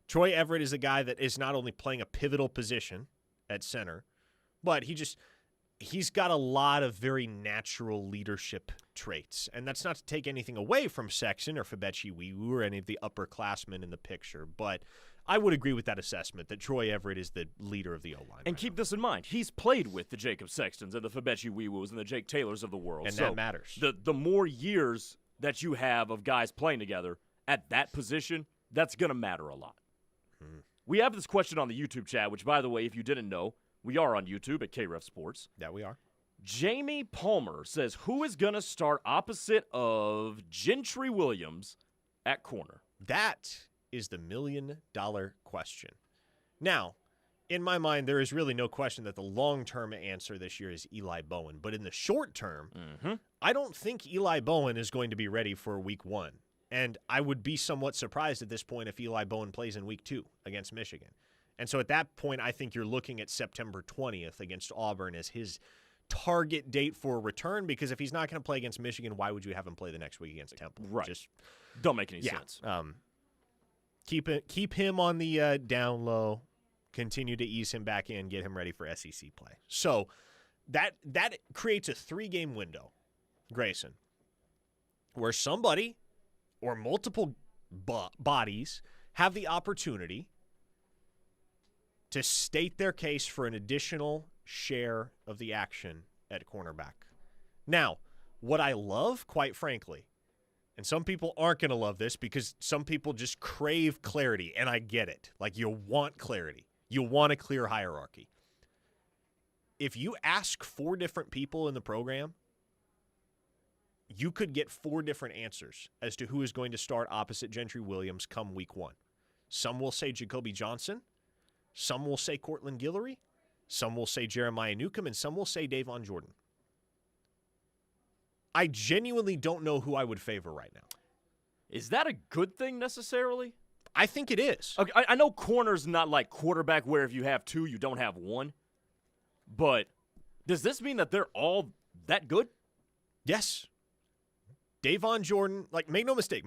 S3: Troy Everett is a guy that is not only playing a pivotal position at center, but he's got a lot of very natural leadership traits. And that's not to take anything away from Sexton or Fabechi Wiwu or any of the upperclassmen in the picture, but I would agree with that assessment that Troy Everett is the leader of the O-line.
S4: And keep this in mind. He's played with the Jacob Sextons and the Fabechi Wiwus and the Jake Taylors of the world.
S3: And so that matters.
S4: The more years that you have of guys playing together at that position, that's going to matter a lot. We have this question on the YouTube chat, which, by the way, if you didn't know, We are on YouTube at KREF Sports.
S3: Yeah, we are.
S4: Jamie Palmer says, who is going to start opposite of Gentry Williams at corner?
S3: That is the $1 million question. Now, in my mind, there is really no question that the long-term answer this year is Eli Bowen. But in the short term, I don't think Eli Bowen is going to be ready for week 1. And I would be somewhat surprised at this point if Eli Bowen plays in week 2 against Michigan. And so at that point, I think you're looking at September 20th against Auburn as his target date for return, because if he's not going to play against Michigan, why would you have him play the next week against Temple?
S4: Right.
S3: Just
S4: don't make any sense.
S3: Keep him on the down low, continue to ease him back in, get him ready for SEC play. So that creates a 3-game window, Grayson, where somebody or multiple bodies have the opportunity to state their case for an additional share of the action at cornerback. Now, what I love, quite frankly, and some people aren't going to love this because some people just crave clarity, and I get it. Like, you want clarity. You want a clear hierarchy. If you ask 4 different people in the program, you could get 4 different answers as to who is going to start opposite Gentry Williams come week 1. Some will say Jacoby Johnson. Some will say Cortland Guillory. Some will say Jeremiah Newcomb. And some will say Davon Jordan. I genuinely don't know who I would favor right now.
S4: Is that a good thing necessarily?
S3: I think it is.
S4: Okay, I know corner's not like quarterback where if you have 2, you don't have 1. But does this mean that they're all that good?
S3: Yes. Davon Jordan, make no mistake.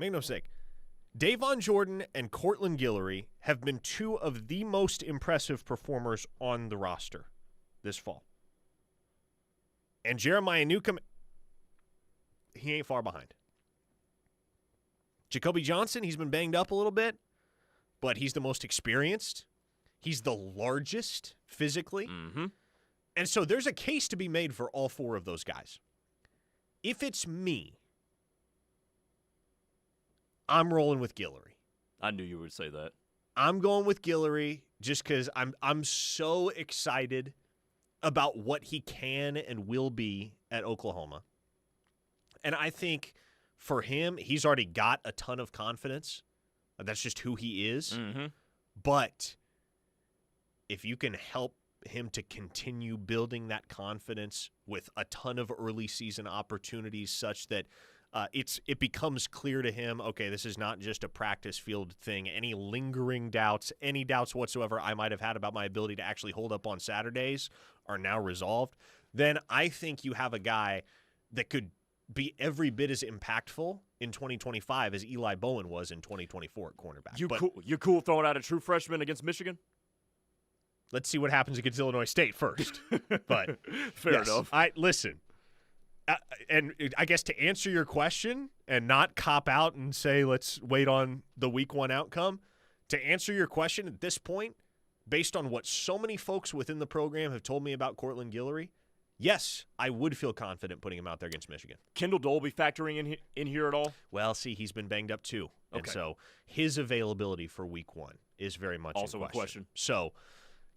S3: Davon Jordan and Cortland Guillory have been 2 of the most impressive performers on the roster this fall. And Jeremiah Newcomb, he ain't far behind. Jacoby Johnson, he's been banged up a little bit, but he's the most experienced. He's the largest physically. And so there's a case to be made for all 4 of those guys. If it's me, I'm rolling with Guillory.
S4: I knew you would say that.
S3: I'm going with Guillory just because I'm so excited about what he can and will be at Oklahoma. And I think for him, he's already got a ton of confidence. That's just who he is. But if you can help him to continue building that confidence with a ton of early season opportunities such that it becomes clear to him, okay, this is not just a practice field thing. Any lingering doubts, any doubts whatsoever I might have had about my ability to actually hold up on Saturdays are now resolved. Then I think you have a guy that could be every bit as impactful in 2025 as Eli Bowen was in 2024 at cornerback.
S4: You cool throwing out a true freshman against Michigan?
S3: Let's see what happens against Illinois State first. But
S4: fair enough.
S3: Listen. And I guess to answer your question and not cop out and say let's wait on the week 1 outcome, to answer your question at this point, based on what so many folks within the program have told me about Cortland Guillory, yes, I would feel confident putting him out there against Michigan.
S4: Kendall Dolby factoring in here at all?
S3: Well, see, he's been banged up too.
S4: Okay.
S3: And so his availability for week 1 is very much
S4: also
S3: in
S4: a question.
S3: So,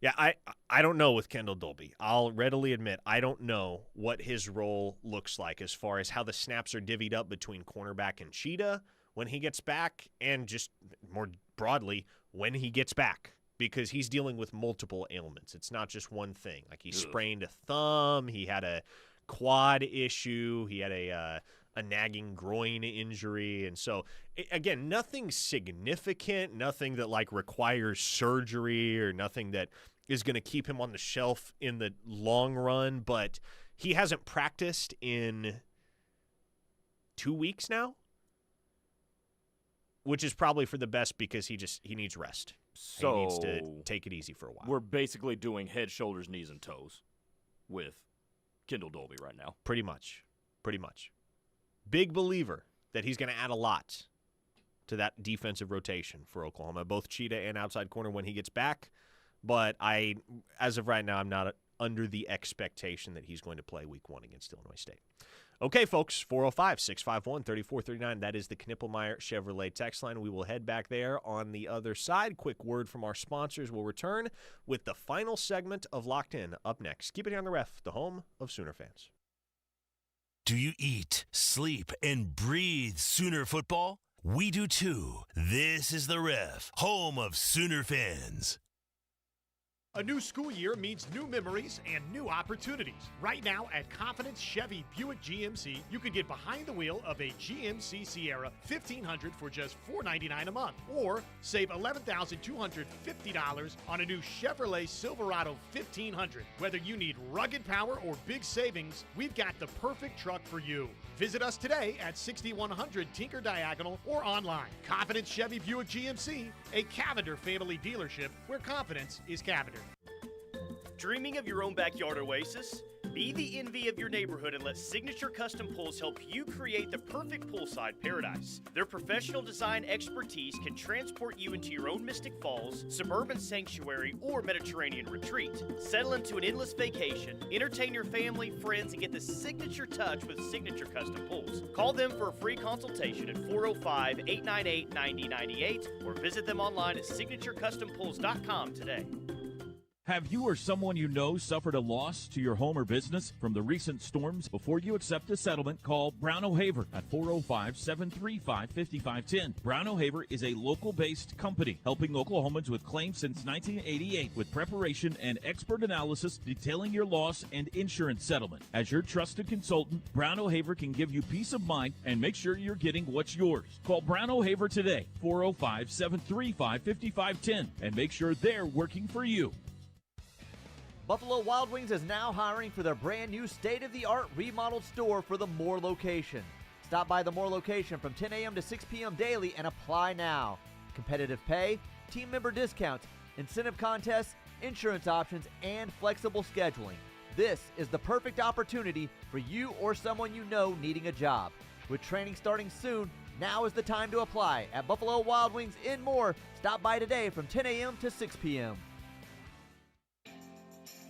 S3: yeah, I don't know with Kendall Dolby. I'll readily admit I don't know what his role looks like as far as how the snaps are divvied up between cornerback and Cheetah when he gets back, and just more broadly when he gets back, because he's dealing with multiple ailments. It's not just one thing. Like he sprained a thumb, he had a quad issue, he had a nagging groin injury. And so, again, nothing significant, nothing that requires surgery or nothing that is going to keep him on the shelf in the long run. But he hasn't practiced in 2 weeks now, which is probably for the best because he needs rest.
S4: So
S3: he needs to take it easy for a while.
S4: We're basically doing head, shoulders, knees, and toes with Kendall Dolby right now.
S3: Pretty much. Big believer that he's going to add a lot to that defensive rotation for Oklahoma, both Cheetah and outside corner when he gets back. But as of right now, I'm not under the expectation that he's going to play week 1 against Illinois State. Okay, folks, 405-651-3439. That is the Knippelmeyer Chevrolet text line. We will head back there on the other side. Quick word from our sponsors. We'll return with the final segment of Locked In up next. Keep it here on the Ref, the home of Sooner fans.
S1: Do you eat, sleep, and breathe Sooner football? We do too. This is the Ref, home of Sooner fans.
S12: A new school year means new memories and new opportunities. Right now at Confidence Chevy Buick GMC, you can get behind the wheel of a GMC Sierra 1500 for just $499 a month, or save $11,250 on a new Chevrolet Silverado 1500. Whether you need rugged power or big savings, we've got the perfect truck for you. Visit us today at 6100 Tinker Diagonal or online. Confidence Chevy Buick GMC, a Cavender family dealership where confidence is Cavender.
S13: Dreaming of your own backyard oasis? Be the envy of your neighborhood and let Signature Custom Pools help you create the perfect poolside paradise. Their professional design expertise can transport you into your own Mystic Falls, suburban sanctuary, or Mediterranean retreat. Settle into an endless vacation, entertain your family, friends, and get the signature touch with Signature Custom Pools. Call them for a free consultation at 405-898-9098 or visit them online at signaturecustompools.com today.
S14: Have you or someone you know suffered a loss to your home or business from the recent storms? Before you accept a settlement, call Brown O'Haver at 405-735-5510. Brown O'Haver is a local-based company helping Oklahomans with claims since 1988 with preparation and expert analysis detailing your loss and insurance settlement. As your trusted consultant, Brown O'Haver can give you peace of mind and make sure you're getting what's yours. Call Brown O'Haver today, 405-735-5510, and make sure they're working for you.
S15: Buffalo Wild Wings is now hiring for their brand new state-of-the-art remodeled store for the Moore location. Stop by the Moore location from 10 a.m. to 6 p.m. daily and apply now. Competitive pay, team member discounts, incentive contests, insurance options, and flexible scheduling. This is the perfect opportunity for you or someone you know needing a job. With training starting soon, now is the time to apply at Buffalo Wild Wings in Moore. Stop by today from 10 a.m. to 6 p.m.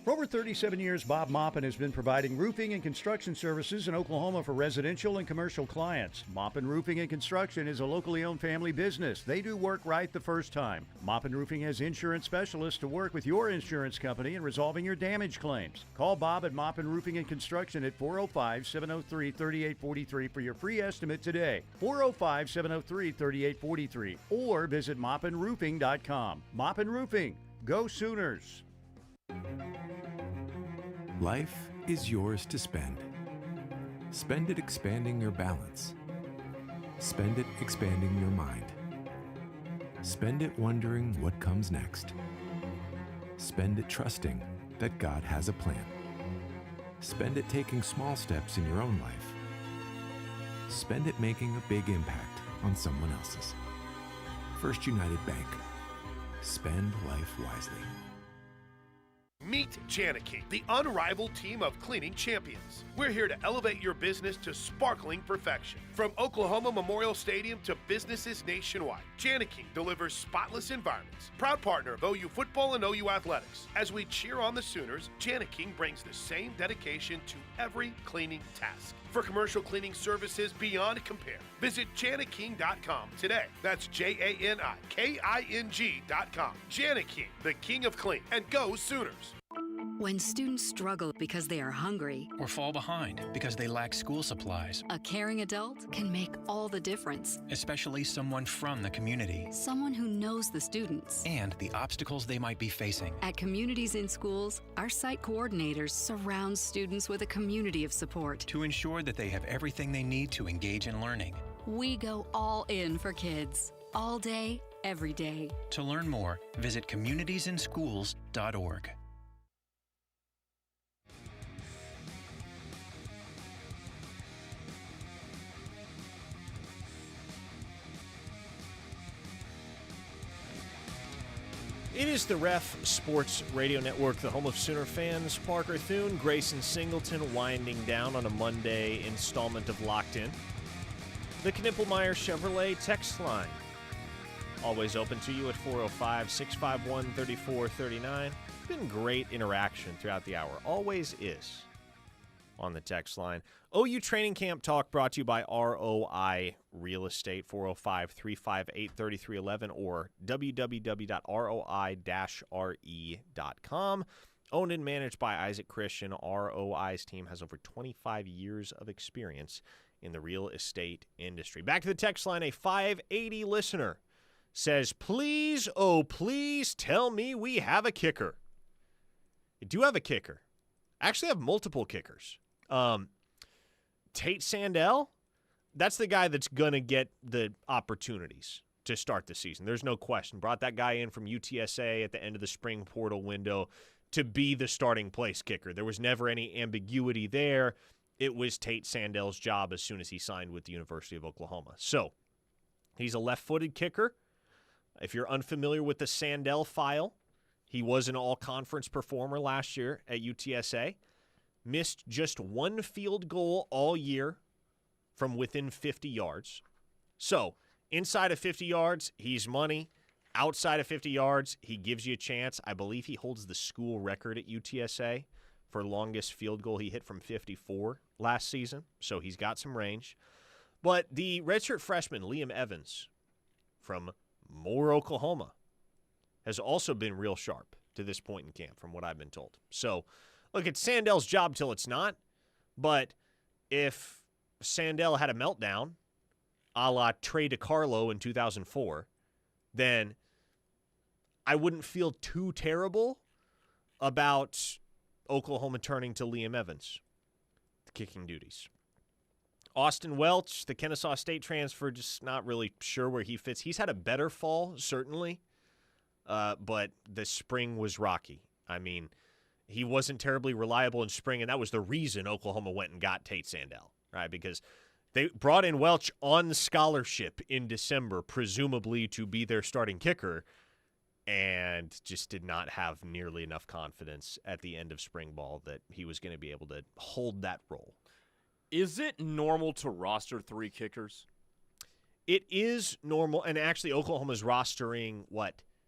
S10: For over 37 years, Bob Maupin has been providing roofing and construction services in Oklahoma for residential and commercial clients. Maupin Roofing and Construction is a locally owned family business. They do work right the first time. Maupin Roofing has insurance specialists to work with your insurance company in resolving your damage claims. Call Bob at Maupin Roofing and Construction at 405-703-3843 for your free estimate today. 405-703-3843 or visit maupinroofing.com. Maupin Roofing. Go Sooners.
S16: Life is yours to spend. Spend it expanding your balance. Spend it expanding your mind. Spend it wondering what comes next. Spend it trusting that God has a plan. Spend it taking small steps in your own life. Spend it making a big impact on someone else's. First United Bank. Spend life wisely.
S11: Meet Janicky, the unrivaled team of cleaning champions. We're here to elevate your business to sparkling perfection. From Oklahoma Memorial Stadium to businesses nationwide, Janicky delivers spotless environments. Proud partner of OU football and OU athletics. As we cheer on the Sooners, Janiking brings the same dedication to every cleaning task. For commercial cleaning services beyond compare, visit janiking.com today. That's JANIKING.com. Janiking, the king of clean. And go Sooners.
S17: When students struggle because they are hungry
S18: or fall behind because they lack school supplies,
S17: a caring adult can make all the difference.
S18: Especially someone from the community.
S17: Someone who knows the students
S18: and the obstacles they might be facing.
S17: At Communities in Schools, our site coordinators surround students with a community of support
S18: to ensure that they have everything they need to engage in learning.
S17: We go all in for kids, all day, every day.
S18: To learn more, visit communitiesinschools.org.
S3: It is the Ref Sports Radio Network, the home of Sooner fans. Parker Thune, Grayson Singleton winding down on a Monday installment of Locked In. The Knippelmeyer Chevrolet text line, always open to you at 405-651-3439. Been great interaction throughout the hour. Always is. on the text line. OU Training Camp Talk brought to you by ROI Real Estate, 405-358-3311 or www.roi-re.com. Owned and managed by Isaac Christian, ROI's team has over 25 years of experience in the real estate industry. Back to the text line, a 580 listener says, please, oh please tell me we have a kicker. You do have a kicker. Actually have multiple kickers. Tate Sandell, that's the guy that's going to get the opportunities to start the season. There's no question. Brought that guy in from UTSA at the end of the spring portal window to be the starting place kicker. There was never any ambiguity there. It was Tate Sandell's job as soon as he signed with the University of Oklahoma. So he's a left-footed kicker. If you're unfamiliar with the Sandell file, he was an all-conference performer last year at UTSA. Missed just one field goal all year from within 50 yards. So inside of 50 yards, he's money. Outside of 50 yards, he gives you a chance. I believe he holds the school record at UTSA for longest field goal he hit from 54 last season. So he's got some range. But the redshirt freshman, Liam Evans, from Moore, Oklahoma, has also been real sharp to this point in camp, from what I've been told. So, look, it's Sandell's job till it's not. But if Sandell had a meltdown, a la Trey DiCarlo in 2004, then I wouldn't feel too terrible about Oklahoma turning to Liam Evans, the kicking duties. Austin Welch, the Kennesaw State transfer, just not really sure where he fits. He's had a better fall, certainly, but the spring was rocky. I mean, he wasn't terribly reliable in spring, and that was the reason Oklahoma went and got Tate Sandell, right? Because they brought in Welch on scholarship in December, presumably to be their starting kicker, and just did not have nearly enough confidence at the end of spring ball that he was going to be able to hold that role.
S4: Is it normal to roster 3 kickers?
S3: It is normal, and actually Oklahoma's rostering,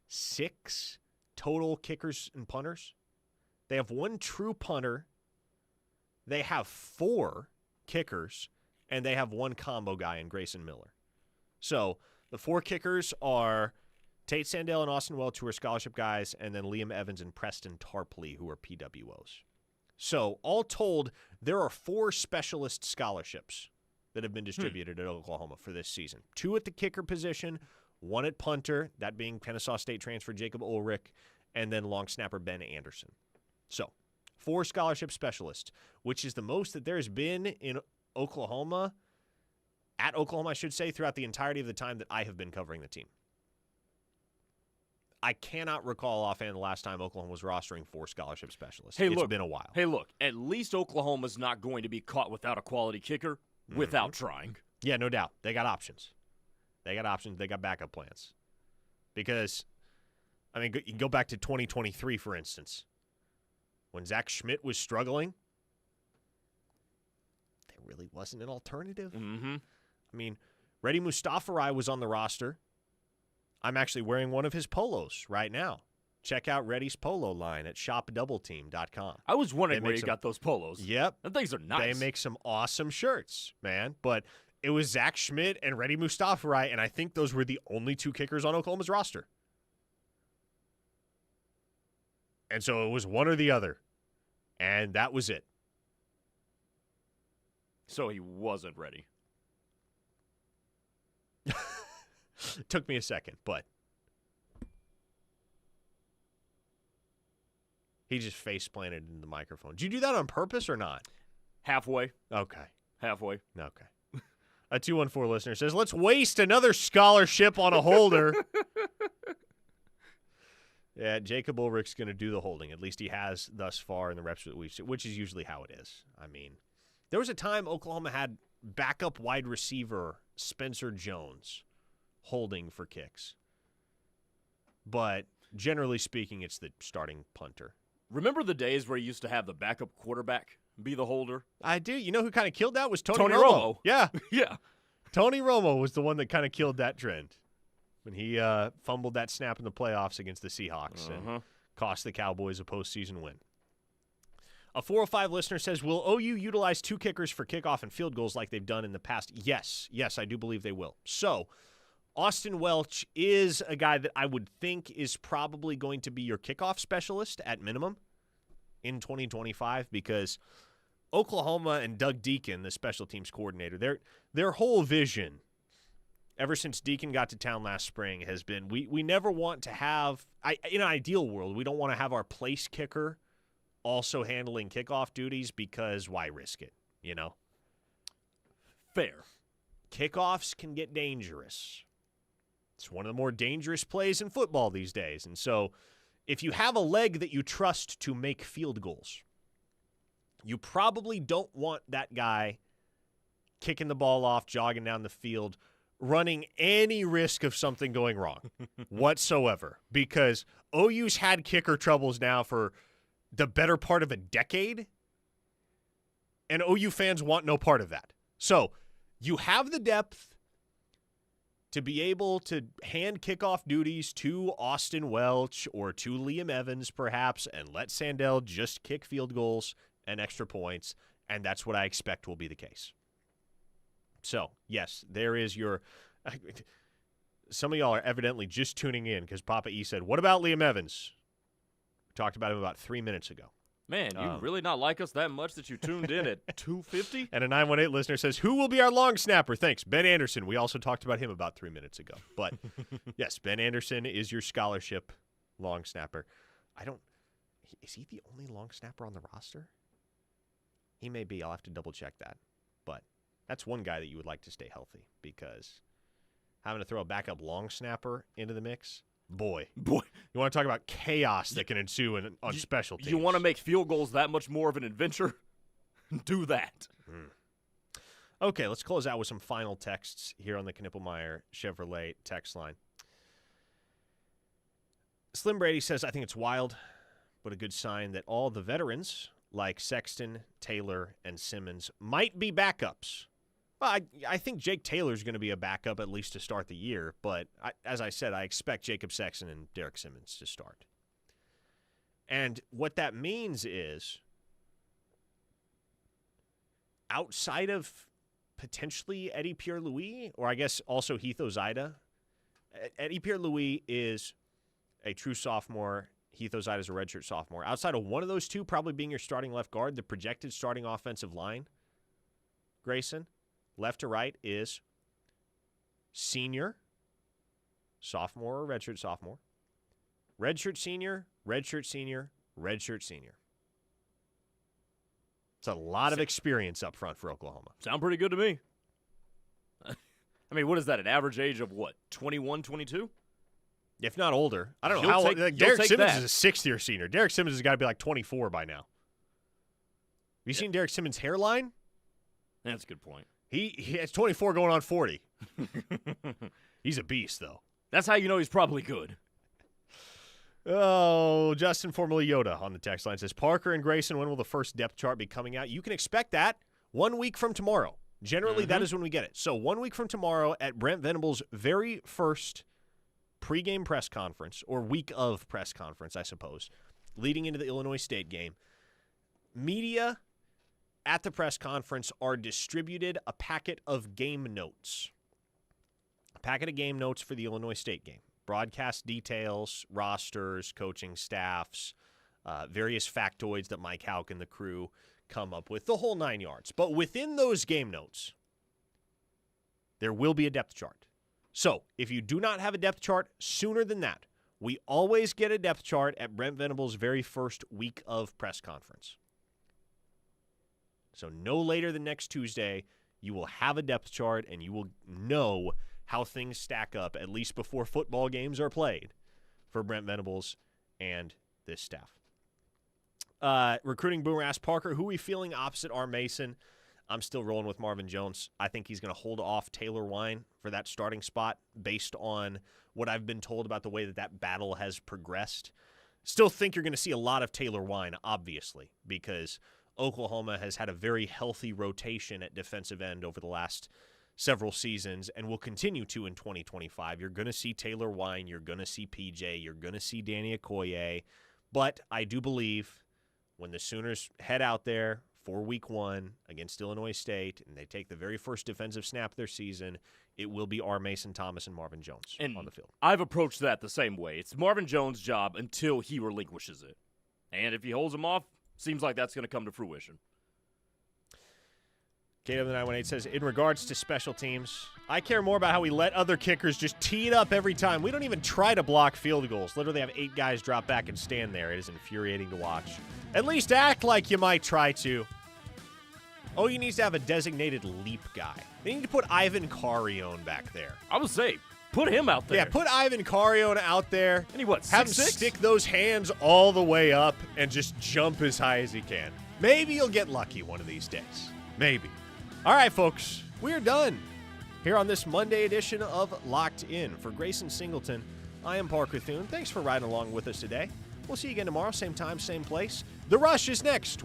S3: 6 total kickers and punters? They have 1 true punter, they have 4 kickers, and they have 1 combo guy in Grayson Miller. So the 4 kickers are Tate Sandell and Austin Welch, who are scholarship guys, and then Liam Evans and Preston Tarpley, who are PWOs. So all told, there are 4 specialist scholarships that have been distributed at Oklahoma for this season. 2 at the kicker position, 1 at punter, that being Kennesaw State transfer Jacob Ulrich, and then long snapper Ben Anderson. So 4 scholarship specialists, which is the most that there has been in Oklahoma, at Oklahoma, I should say, throughout the entirety of the time that I have been covering the team. I cannot recall offhand the last time Oklahoma was rostering 4 scholarship specialists. It's been a while.
S4: Hey, look, at least Oklahoma's not going to be caught without a quality kicker without trying.
S3: Yeah, no doubt. They got options. They got backup plans. Because, I mean, you can go back to 2023, for instance. When Zach Schmidt was struggling, there really wasn't an alternative.
S4: Mm-hmm.
S3: I mean, Reddy Mustafarai was on the roster. I'm actually wearing one of his polos right now. Check out Reddy's polo line at shopdoubleteam.com.
S4: I was wondering where you got those polos.
S3: Yep.
S4: Them things are nice.
S3: They make some awesome shirts, man. But it was Zach Schmidt and Reddy Mustafarai, and I think those were the only 2 kickers on Oklahoma's roster. And so it was one or the other. And that was it.
S4: So he wasn't ready.
S3: It took me a second, but he just face planted into the microphone. Did you do that on purpose or not?
S4: Halfway.
S3: Okay.
S4: Halfway.
S3: Okay. A 214 listener says, let's waste another scholarship on a holder. Yeah, Jacob Ulrich's going to do the holding. At least he has thus far in the reps that we've seen, which is usually how it is. I mean, there was a time Oklahoma had backup wide receiver Spencer Jones holding for kicks. But generally speaking, it's the starting punter.
S4: Remember the days where you used to have the backup quarterback be the holder?
S3: I do. You know who kind of killed that was Tony
S4: Romo.
S3: Romo. Yeah.
S4: Yeah.
S3: Tony Romo was the one that kind of killed that trend when he fumbled that snap in the playoffs against the Seahawks and cost the Cowboys a postseason win. A 405 listener says, will OU utilize 2 kickers for kickoff and field goals like they've done in the past? Yes. Yes, I do believe they will. So, Austin Welch is a guy that I would think is probably going to be your kickoff specialist at minimum in 2025 because Oklahoma and Doug Deacon, the special teams coordinator, their whole vision ever since Deacon got to town last spring has been we never want to have in an ideal world, we don't want to have our place kicker also handling kickoff duties because why risk it, you know?
S4: Fair.
S3: Kickoffs can get dangerous. It's one of the more dangerous plays in football these days. And so if you have a leg that you trust to make field goals, you probably don't want that guy kicking the ball off, jogging down the field, running any risk of something going wrong whatsoever. Because OU's had kicker troubles now for the better part of a decade, and OU fans want no part of that. So you have the depth to be able to hand kickoff duties to Austin Welch or to Liam Evans perhaps and let Sandell just kick field goals and extra points, and that's what I expect will be the case. So, yes, there is your – some of y'all are evidently just tuning in because Papa E said, what about Liam Evans? We talked about him about 3 minutes ago.
S4: Man, you really not like us that much that you tuned in at 2:50?
S3: And a 918 listener says, who will be our long snapper? Thanks, Ben Anderson. We also talked about him about 3 minutes ago. But, yes, Ben Anderson is your scholarship long snapper. Is he the only long snapper on the roster? He may be. I'll have to double-check that. But that's one guy that you would like to stay healthy because having to throw a backup long snapper into the mix, boy. You want to talk about chaos that can ensue on special teams.
S4: You want to make field goals that much more of an adventure? Do that.
S3: Okay, let's close out with some final texts here on the Knippelmeyer Chevrolet text line. Slim Brady says, I think it's wild, but a good sign that all the veterans like Sexton, Taylor, and Simmons might be backups. Well, I think Jake Taylor's going to be a backup at least to start the year, but as I said, I expect Jacob Sexton and Derek Simmons to start. And what that means is outside of potentially Eddie Pierre-Louis, or I guess also Heath Ozida, Eddie Pierre-Louis is a true sophomore. Heath Ozida is a redshirt sophomore. Outside of one of those two probably being your starting left guard, the projected starting offensive line, Grayson, left to right is senior, sophomore or redshirt sophomore, redshirt senior, redshirt senior, redshirt senior. It's a lot of experience up front for Oklahoma.
S4: Sound pretty good to me. I mean, what is that, an average age of what, 21, 22?
S3: If not older. I don't know how old. Derek Simmons is a sixth-year senior. Derek Simmons has got to be like 24 by now. Have you seen Derek Simmons' hairline?
S4: That's a good point.
S3: He has 24 going on 40. He's a beast, though.
S4: That's how you know he's probably good.
S3: Oh, Justin, formerly Yoda, on the text line says, Parker and Grayson, when will the first depth chart be coming out? You can expect that 1 week from tomorrow. Generally, that is when we get it. So 1 week from tomorrow at Brent Venables' very first pregame press conference, or week of press conference, I suppose, leading into the Illinois State game, media at the press conference are distributed a packet of game notes. A packet of game notes for the Illinois State game. Broadcast details, rosters, coaching staffs, various factoids that Mike Houck and the crew come up with, the whole 9 yards. But within those game notes, there will be a depth chart. So, if you do not have a depth chart sooner than that, we always get a depth chart at Brent Venables' very first week of press conference. So, no later than next Tuesday, you will have a depth chart and you will know how things stack up, at least before football games are played, for Brent Venables and this staff. Recruiting Boomer asked Parker, who are we feeling opposite R. Mason? I'm still rolling with Marvin Jones. I think he's going to hold off Taylor Wine for that starting spot based on what I've been told about the way that battle has progressed. Still think you're going to see a lot of Taylor Wine, obviously, because Oklahoma has had a very healthy rotation at defensive end over the last several seasons and will continue to in 2025. You're going to see Taylor Wine. You're going to see PJ. You're going to see Danny Okoye. But I do believe when the Sooners head out there for week 1 against Illinois State and they take the very first defensive snap of their season, it will be R. Mason Thomas and Marvin Jones on the field.
S4: I've approached that the same way. It's Marvin Jones' job until he relinquishes it. And if he holds him off, seems like that's going to come to fruition.
S3: KW918 says, in regards to special teams, I care more about how we let other kickers just tee it up every time. We don't even try to block field goals. Literally have 8 guys drop back and stand there. It is infuriating to watch. At least act like you might try to. OU needs to have a designated leap guy. They need to put Ivan Carrion back there.
S4: I would say, put him out there.
S3: Yeah, put Ivan Carrion out there.
S4: And he what,
S3: have
S4: 6'6"?
S3: him stick those hands all the way up and just jump as high as he can. Maybe you'll get lucky one of these days. Maybe. All right, folks, we're done here on this Monday edition of Locked In. For Grayson Singleton, I am Parker Thune. Thanks for riding along with us today. We'll see you again tomorrow, same time, same place. The Rush is next with